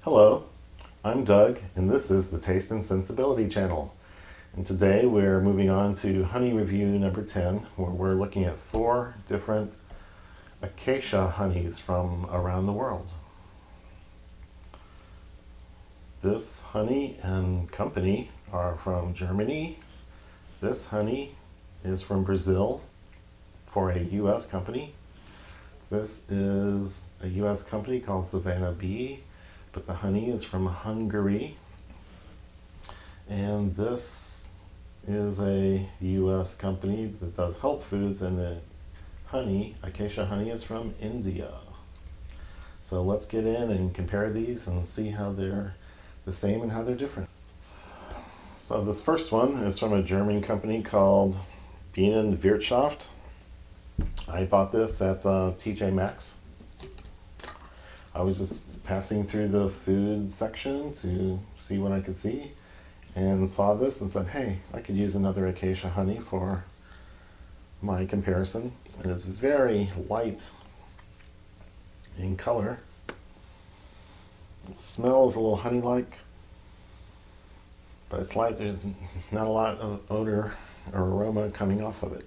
Hello, I'm Doug, and this is the Taste and Sensibility channel. And today we're moving on to honey review number 10, where we're looking at 4 different Acacia honeys from around the world. This honey and company are from Germany. This honey is from Brazil for a U.S. company. This is a U.S. company called Savannah Bee, but the honey is from Hungary. And this is a U.S. company that does health foods, and the honey, Acacia honey, is from India. So let's get in and compare these and see how they're the same and how they're different. So this first one is from a German company called Bienenwirtschaft. I bought this at TJ Maxx. I was just passing through the food section to see what I could see and saw this and said, hey, I could use another Acacia honey for my comparison. And it's very light in color. It smells a little honey-like, but it's light. There's not a lot of odor or aroma coming off of it.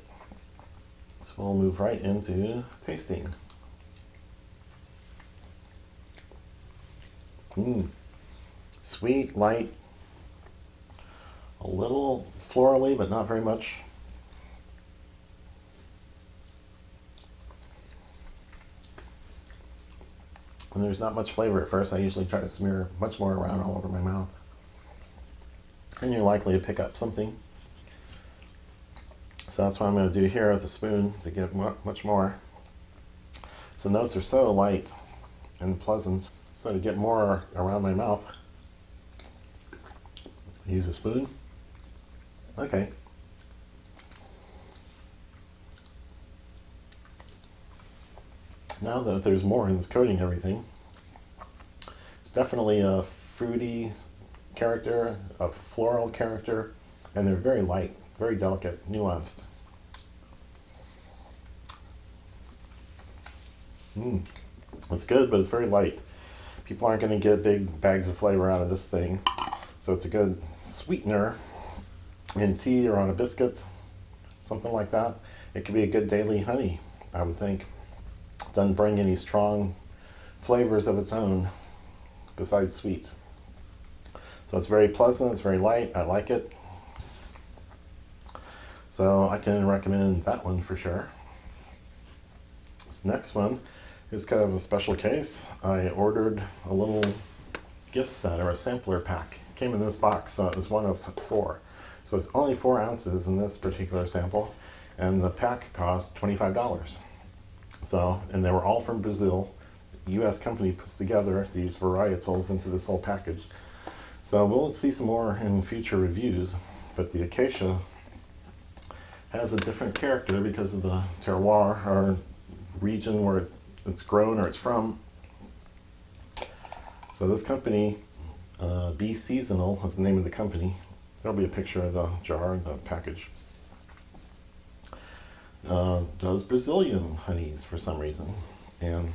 So we'll move right into tasting. Sweet, light, a little florally, but not very much. And there's not much flavor at first. I usually try to smear much more around all over my mouth. And you're likely to pick up something. So that's what I'm going to do here with a spoon to get much more. So the notes are so light and pleasant. So to get more around my mouth, use a spoon. Okay. Now that there's more and it's coating everything, it's definitely a fruity character, a floral character, and they're very light, very delicate, nuanced. It's good, but it's very light. People aren't going to get big bags of flavor out of this thing. So it's a good sweetener in tea or on a biscuit, something like that. It could be a good daily honey, I would think. It doesn't bring any strong flavors of its own besides sweet. So it's very pleasant, it's very light, I like it. So I can recommend that one for sure. This next one is kind of a special case. I ordered a little gift set or a sampler pack. It came in this box, so it was one of 4. So it's only 4 ounces in this particular sample, and the pack cost $25. So, and they were all from Brazil. The U.S. company puts together these varietals into this little package. So we'll see some more in future reviews, but the Acacia has a different character because of the terroir or region where it's grown or it's from. So this company, Be Seasonal is the name of the company. There'll be a picture of the jar and the package. Does Brazilian honeys for some reason, and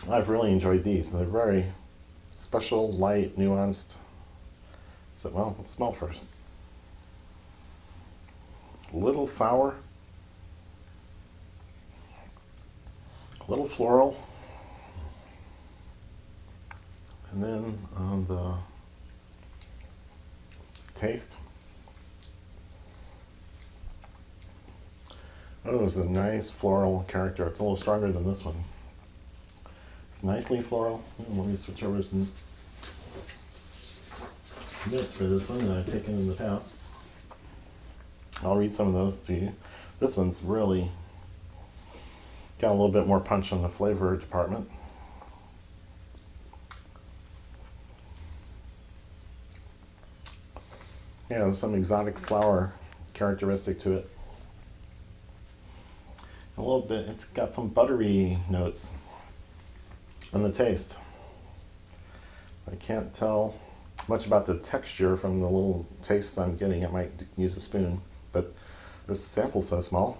I've really enjoyed these. They're very special, light, nuanced. So, well, let's smell first. A little sour, a little floral, and then on the taste, oh, there's a nice floral character. It's a little stronger than this one. It's nicely floral. Let me switch over to notes for this one that I've taken in the past. I'll read some of those to you. This one's really got a little bit more punch on the flavor department. Yeah, there's some exotic flower characteristic to it. A little bit, it's got some buttery notes on the taste. I can't tell much about the texture from the little tastes I'm getting. I might use a spoon, but this sample's so small.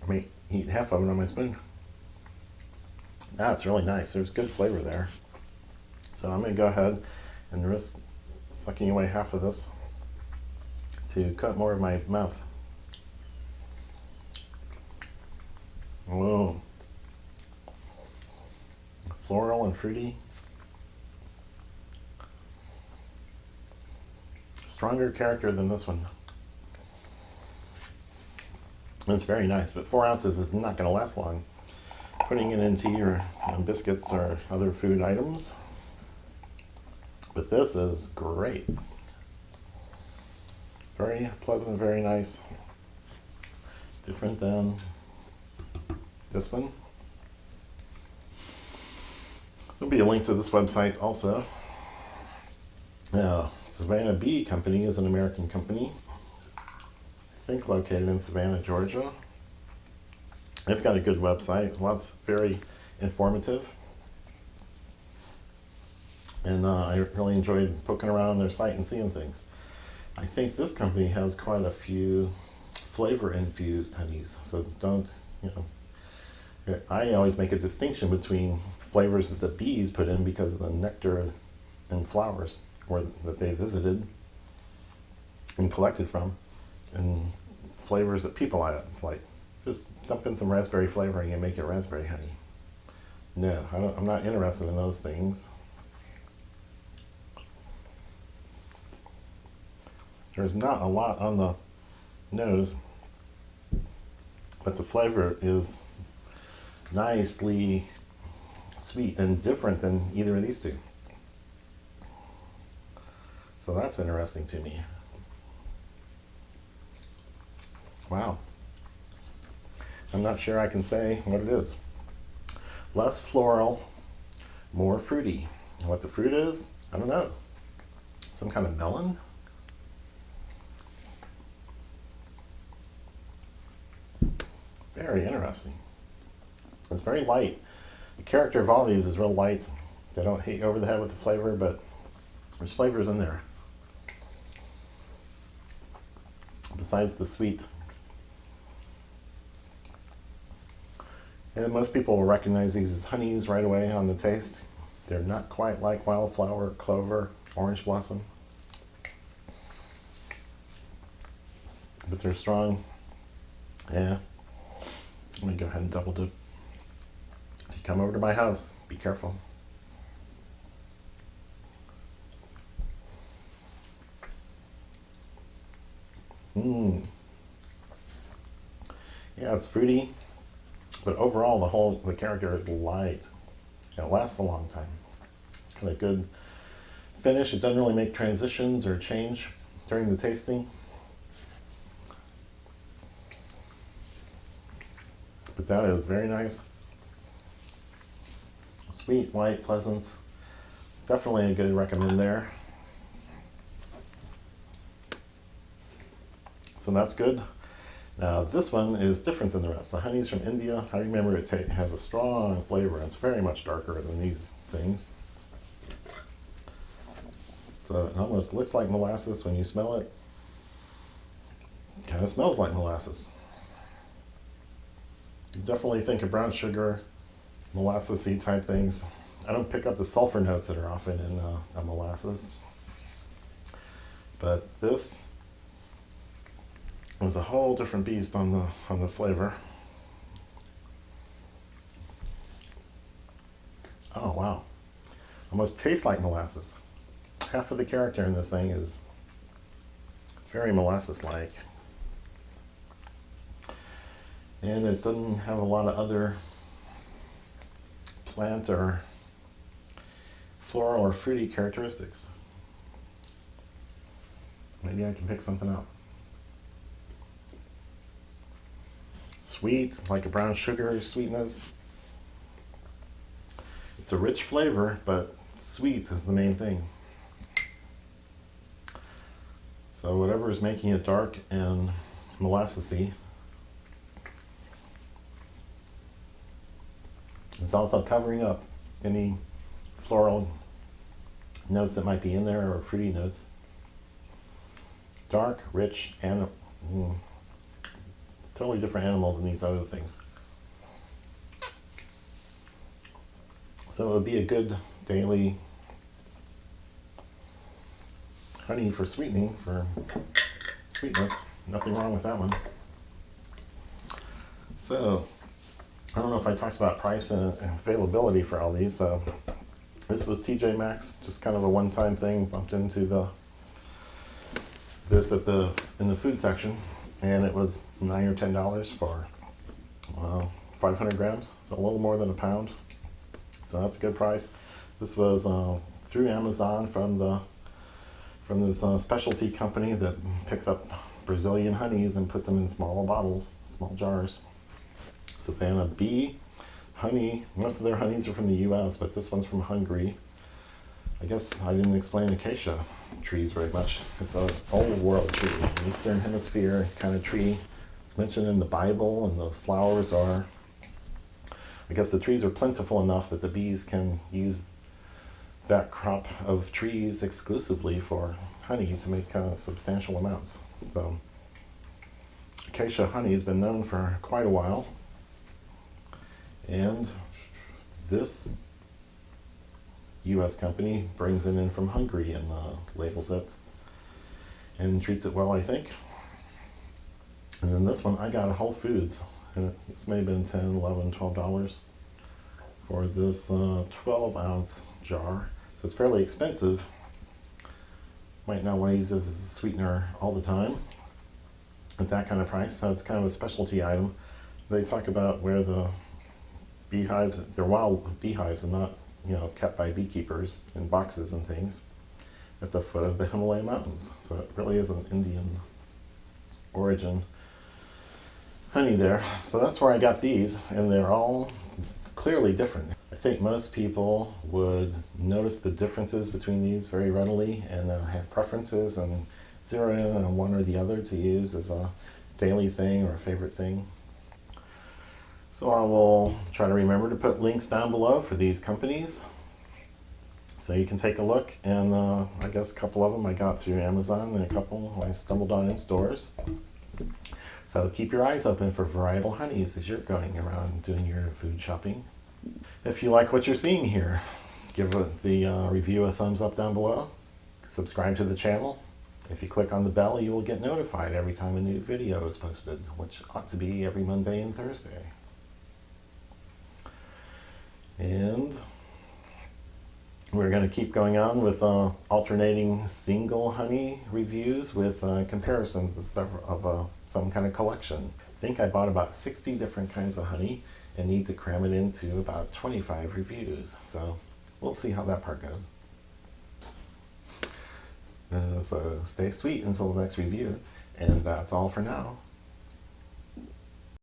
I may eat half of it on my spoon. That's really nice. There's good flavor there. So I'm going to go ahead and risk sucking away half of this to cut more of my mouth. Whoa. Floral and fruity. Stronger character than this one. And it's very nice, but 4 ounces is not going to last long. Putting it in tea or biscuits or other food items. But this is great. Very pleasant, very nice. Different than this one. There'll be a link to this website also. Now, Savannah Bee Company is an American company. I think located in Savannah, Georgia. They've got a good website. Lots, very informative. And I really enjoyed poking around their site and seeing things. I think this company has quite a few flavor-infused honeys. So don't, I always make a distinction between flavors that the bees put in because of the nectar and flowers or that they visited and collected from, and flavors that people add, like just dump in some raspberry flavoring and make it raspberry honey. No, I'm not interested in those things. There's not a lot on the nose, but the flavor is nicely sweet and different than either of these two. So that's interesting to me. Wow. I'm not sure I can say what it is. Less floral, more fruity. And what the fruit is, I don't know. Some kind of melon? Very interesting. It's very light. The character of all these is real light. They don't hit you over the head with the flavor, but there's flavors in there. Besides the sweet. And most people will recognize these as honeys right away on the taste. They're not quite like wildflower, clover, orange blossom. But they're strong. Yeah. Let me go ahead and double dip. If you come over to my house, be careful. Yeah, it's fruity, but overall the character is light. It lasts a long time. It's got a good finish. It doesn't really make transitions or change during the tasting. But that is very nice. Sweet, light, pleasant. Definitely a good recommend there. So that's good. Now this one is different than the rest. The honey's from India. I remember it has a strong flavor. It's very much darker than these things. So it almost looks like molasses when you smell it. Kind of smells like molasses. You definitely think of brown sugar, molasses-y type things. I don't pick up the sulfur notes that are often in a molasses. But this is a whole different beast on the flavor. Oh wow. Almost tastes like molasses. Half of the character in this thing is very molasses-like. And it doesn't have a lot of other plant or floral or fruity characteristics. Maybe I can pick something out. Sweet, like a brown sugar sweetness. It's a rich flavor, but sweet is the main thing. So whatever is making it dark and molassesy is also covering up any floral notes that might be in there or fruity notes. Dark, rich, and totally different animal than these other things. So it would be a good daily honey for sweetening, for sweetness. Nothing wrong with that one. So I don't know if I talked about price and availability for all these. So this was TJ Maxx, just kind of a one-time thing. Bumped into this in the food section, and it was $9 or $10 for 500 grams, so a little more than a pound. So that's a good price. This was through Amazon from this specialty company that picks up Brazilian honeys and puts them in small bottles, small jars. Savannah Bee honey. Most of their honeys are from the U.S., but this one's from Hungary. I guess I didn't explain acacia trees very much. It's an old world tree, an Eastern Hemisphere kind of tree. It's mentioned in the Bible, and the flowers are, I guess the trees are plentiful enough that the bees can use that crop of trees exclusively for honey to make substantial amounts. So acacia honey has been known for quite a while, and this U.S. company brings it in from Hungary and labels it and treats it well, I think. And then this one I got at Whole Foods, and this may have been $10, $11, $12 for this 12-ounce jar. So it's fairly expensive. Might not want to use this as a sweetener all the time at that kind of price. So it's kind of a specialty item. They talk about where the beehives, they're wild beehives and not, kept by beekeepers in boxes and things at the foot of the Himalaya Mountains. So it really is an Indian origin honey there. So that's where I got these, and they're all clearly different. I think most people would notice the differences between these very readily and have preferences and zero in on one or the other to use as a daily thing or a favorite thing. So I will try to remember to put links down below for these companies so you can take a look. And I guess a couple of them I got through Amazon, and a couple I stumbled on in stores. So keep your eyes open for varietal honeys as you're going around doing your food shopping. If you like what you're seeing here, give the review a thumbs up down below. Subscribe to the channel. If you click on the bell, you will get notified every time a new video is posted, which ought to be every Monday and Thursday. And we're going to keep going on with alternating single honey reviews with comparisons of some kind of collection. I think I bought about 60 different kinds of honey and need to cram it into about 25 reviews. So we'll see how that part goes. So stay sweet until the next review, and that's all for now.